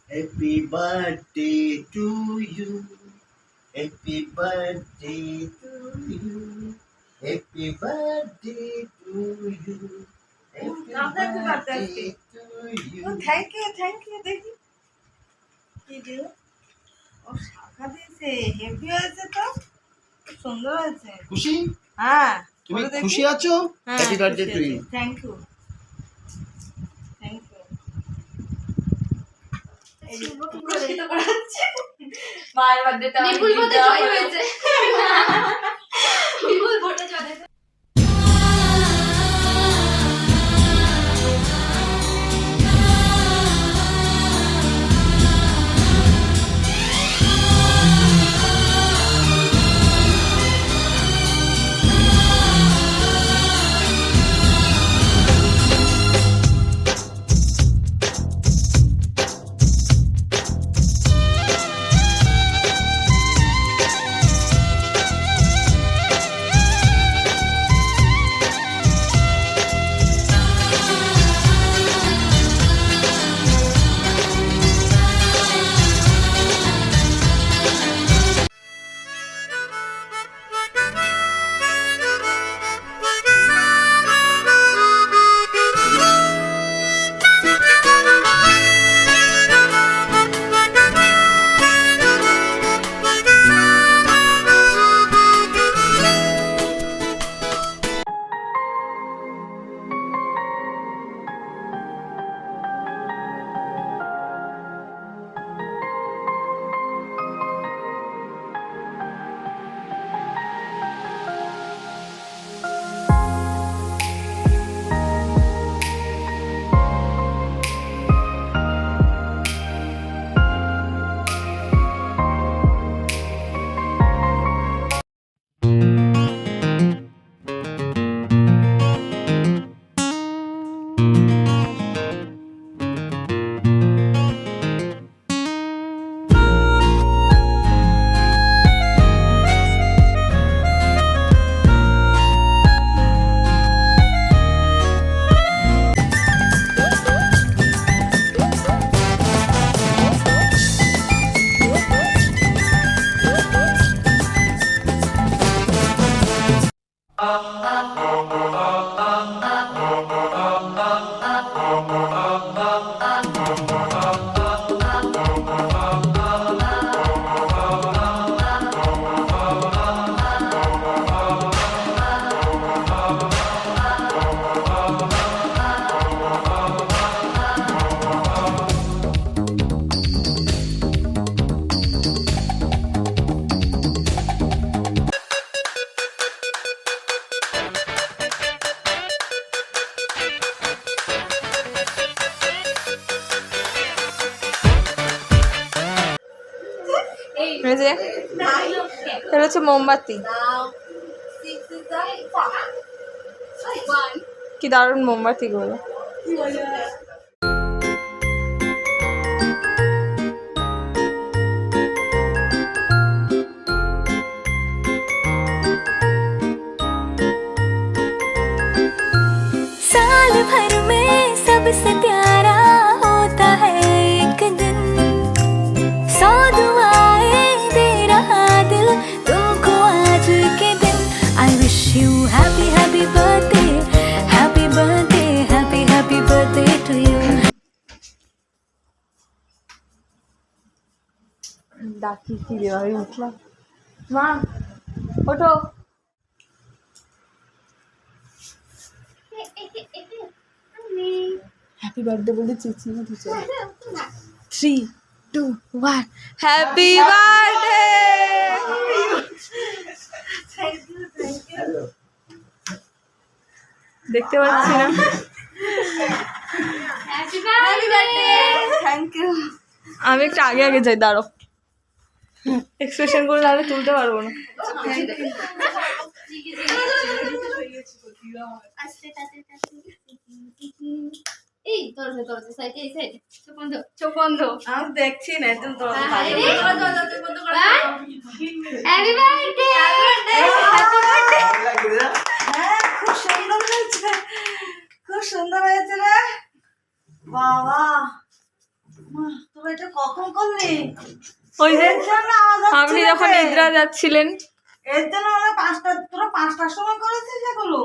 Happy birthday to you. Happy birthday to you. Happy birthday to you. Happy birthday to you. Thank you দেখি কি দিল ও শাখা দিয়েছে heavy হয়েছে তো খুব সুন্দর হয়েছে খুশি? হ্যাঁ তুমি খুশি আছো? Happy birthday to you. Thank you মায়ের বার্থডেটা বিপুল ভোটে জয় হয়েছে বিপুল ভোটে জয় হয়েছে এটা হচ্ছে মোমবাতি কি দারুণ মোমবাতি গুলো साल भर में सबसे प्यारा होता है एक दिन 100 दुआएं दे रहा दिल तुमको आज के दिन I wish you happy happy birthday happy birthday happy happy birthday to you ডাকি কি রে ভাই উঠলাম মা ওঠো হ্যাপি বার্থডে বলে চেঁচিয়ে দিচ্ছে 3 2 1 হ্যাপি বার্থডে দেখতে পাচ্ছি না হ্যাপি বার্থডে থ্যাংক ইউ আমি একটু আগে আগে যাই দাঁড়ো এক্সপ্রেশন গুলো নাহলে তুলতে পারবো না এই তোর সাইডে এই সাইডে চোখ বন্ধ আমি দেখছি না একদম তো হ্যাপি বার্থডে খুব সুন্দর হয়েছে খুব সুন্দর হয়েছে রে বাবা তোরা এটা কখন করলি? ওই যে এর জন্য আওয়াজ হচ্ছে আপনি না যখন যে। নিদ্রা যাচ্ছিলেন। এর জন্য আমরা তোরা 5টার সময় করেছিস এগুলো?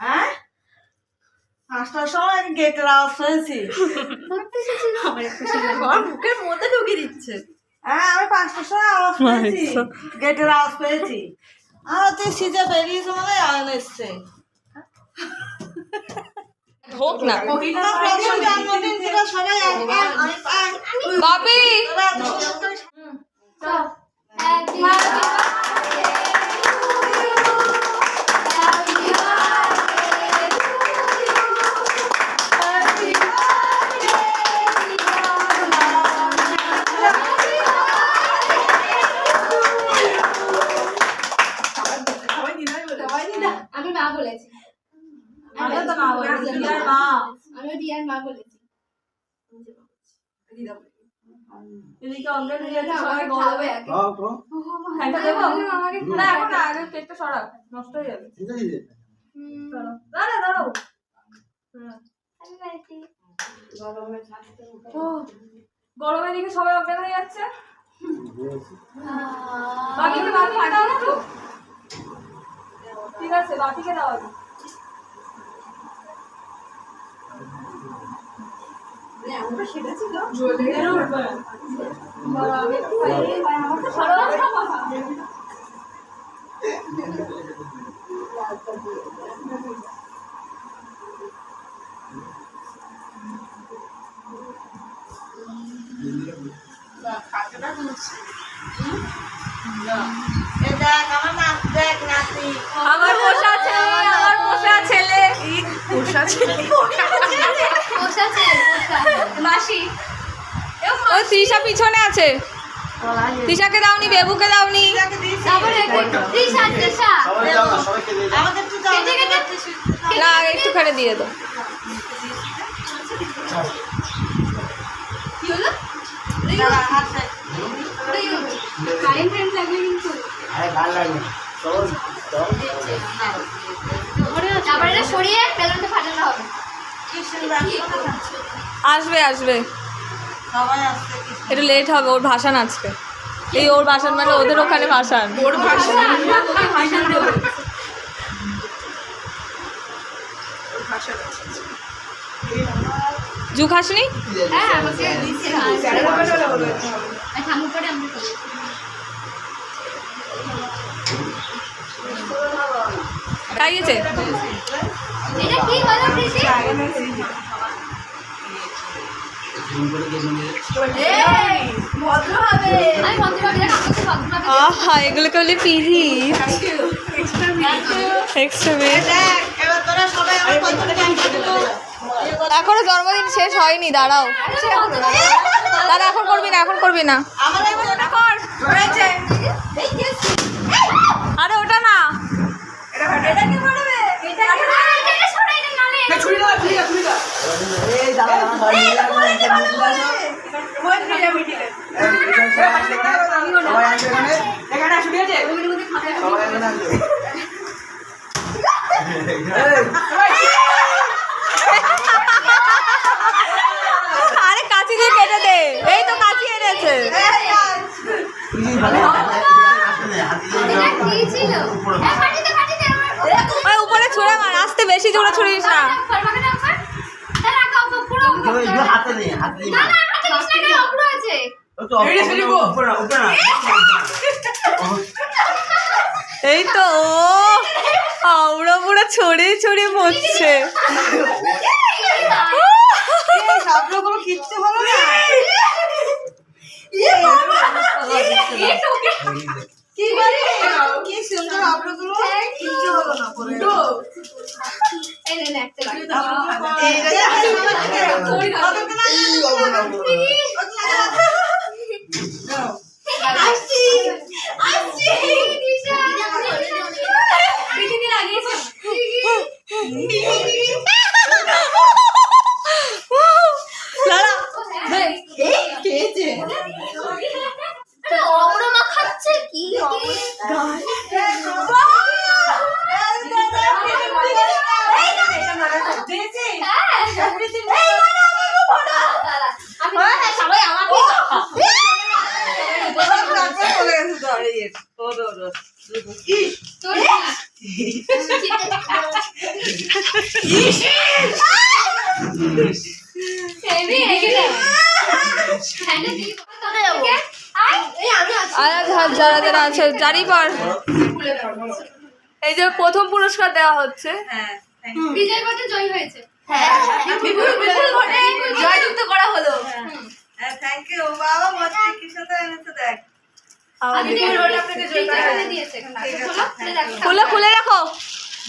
হ্যাঁ, 5টার সময় গেটের আওয়াজ হয়েছি। আমার মুখের মধ্যে ঢুকে দিচ্ছে। হ্যাঁ, আমি 5টার সময় আওয়াজ পেয়েছি, গেটের আওয়াজ পেয়েছি। আর তুই সিজে বেরিয়েছে মানে আয়ন এসছে। হোক না তোরা প্রথম জন্মদিন ছিল, সবাই আসবে। বাপি Happy birthday to you. Happy birthday to you. Happy birthday, আমি মা বলেছি। আমিও তো মা বলেছি, রিয়ার মা। আমিও রিয়ার মা বলেছি। এদিকে অজ্ঞান হয়ে যাচ্ছে, সবাই গৌরবে একে। একটা দেবো? না, এখন না, আগে কেকটা সরা, নষ্ট হয়ে যাবে। চলো, দাঁড়াও। ও, গরমের দিকে সবাই অজ্ঞান হয়ে যাচ্ছে। বাকিকে দাও না একটু। ঠিক আছে, বাকিকে দাও আগে। আমার পোষা ছেলে মাসি ও তৃষা পিছনে আছে। তৃষাকে দাওনি, বেবুকে দাওনি। তারপরে তৃষা তৃষা সবাই দাও না, সবাইকে দিয়ে দাও। আমাদের তো যাওয়া কেটে কেটে না, একটুখানি দিয়ে দাও। কি হলো? কারেন্ট লাগবে কিন্তু। আরে ভালো লাগবে। সবাই দাও। তারপরে এটা সরিয়ে বেলুনটা ফাটানো হবে। আসবে সবাই আসছে কি একটু লেট হবে, ওর ভাসান আজকে। এই ওর ভাসান মানে ওদের ওখানে ভাসান। জু খাসনি? হ্যাঁ আমাকে দিচ্ছে ঠামু করে আমরা করি। খাইয়েছে? এটা কি হলো কৃষি? এই ভদ্রভাবে আমি ভদ্রভাবে আমাকে ভদ্রভাবে আহা, এগুলোকে বলে পিড়ি। এক্সট্রা দেখ, এবার তোরা সবাই আমার কতটা এখনো জন্মদিন শেষ হয়নি, দাঁড়াও। দাঁড়া, এখন করবি না। আমাদের ওটা কর হয়েছে। আরে ওটা না, এটা কি করবে? এটা কি এটা সরাই না নালে এই দাঁড়া দাঁড়া, সবাই মিলে আসো, করবে? এখানে মিলে আসো। ওই ভিডিও মিটিং এই, সবাই আসবে এখানে। এখানে শুনে আছে সবাই এখানে আসবে। আরে কাঁচি দিয়ে কেটে দে, এই তো কাঁচি এনেছে। তুই ভালো আসলে হাতি দিয়ে এটা কি ছিল? এ ফাটিতে ওই উপরে ছুঁড়ে মার, আস্তে, বেশি জোরে ছুঁড়িস না। ফরমাকে দাও স্যার তারা কাপ পুরো তুই একটু হাতে নে, হাতে দিয়ে না মার। না হাতে কিছু না অপর আছে। ও তো উপরে না, উপরে না। এই তো আউড়া পুরো ছড়িয়ে পড়ছে। এই সবগুলো কিচ্ছু হলো না। কি বলে? কি সুন্দর আবরগুলো কিচ্ছু হলো না পরে। এই নে একটা লাগবে এইটা যে এই বাবা না, বাবা। আসছি দিশা বিকিনি লাগিয়েছে দাঁড়া, এই তোর হেভি রেগে যাবে হ্যান্ডে দিয়ে তোরে ওকে আয় এই আমি আছি আর যারা যারা আছে জারি পর এই যে প্রথম পুরস্কার দেওয়া হচ্ছে হ্যাঁ বিজয় ভট্ট জয় হয়েছে হ্যাঁ বিপুল ভট্টে জয়যুক্ত করা হলো হ্যাঁ থ্যাংক ইউ বাবা মস্তি কি সাথে এনেছে দেখ আমি বিপুল ভট্ট আপনাকে জয় করে দিয়েছে খুলে খুলে রাখো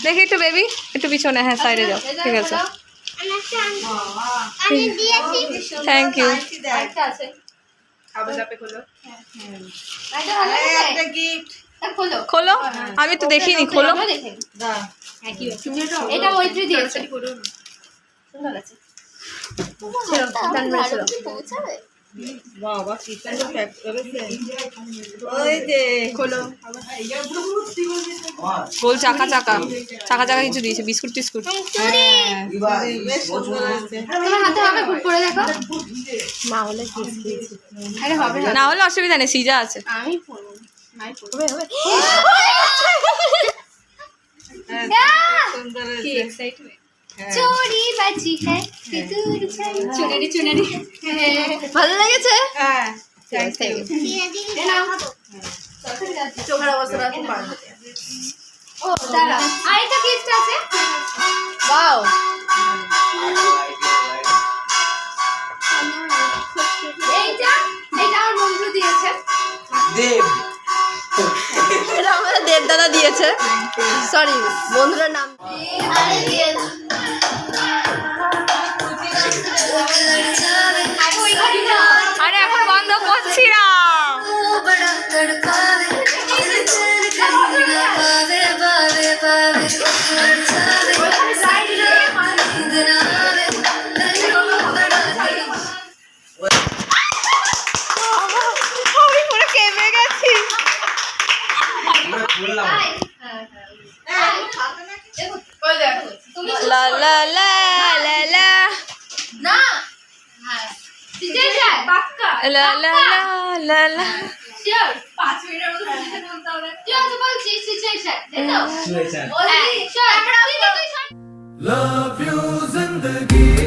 দেখি একটু বেবি একটু পিছনে হ্যাঁ সাইডে যাও ঠিক আছে আমি দিয়েছি থ্যাংক ইউ দেখ একটা আছে আবার চাপে খোলো এটা ভালো এই আছে একটা গিফট খোলো খোলো আমি তো দেখিনি খোলো দাও এটা মৈত্রী দিয়েছে সুন্দর আছে পৌঁছাবে বাবা কি সুন্দর প্যাক করেছে ওই যে খোলো গোল চাকা চাকা চাকা চাকা কিছু দিয়েছে বিস্কুট টিস্কুট বেশ সুন্দর আছে তোমার হাতে হবে খুব করে দেখো না হলে আরে হবে না হলে অসুবিধা নেই সিজা আছে আমি পড়বো নাই পড়বে হবে সুন্দর কি আছে এক্সাইটমেন্ট চোরি বাজি হ্যায় সিঁদুর ছাই চুনারি চুনারি ভালো লেগেছে হ্যাঁ থ্যাংক ইউ এ নাও চোখের অবস্থা খুব ভালো ও দাঁড়া আরেকটা গিফট আছে ওয়াও এইটা আমার বন্ধু দিয়েছে দেব এটা আমাদের দেবদাদা দিয়েছে সরি বন্ধুটার নাম আরে দিয়ে দাও আরে ওই ঘড়ি না আরে এখন বন্ধ করছি না আমি পুরো কেঁপে গেছি আমরা খুললাম তুমি লা লা লা লা লা না হ্যাঁ সিজয় যায় পাক্কা লা লা লা লা লা শিওর 5 মিনিটের মধ্যে সিজয় বলতে হবে তুই তো বলছিস সিজয় যায় তাই তো শুয়েছেন হ্যাঁ শিওর আমরা Love you, zindagi.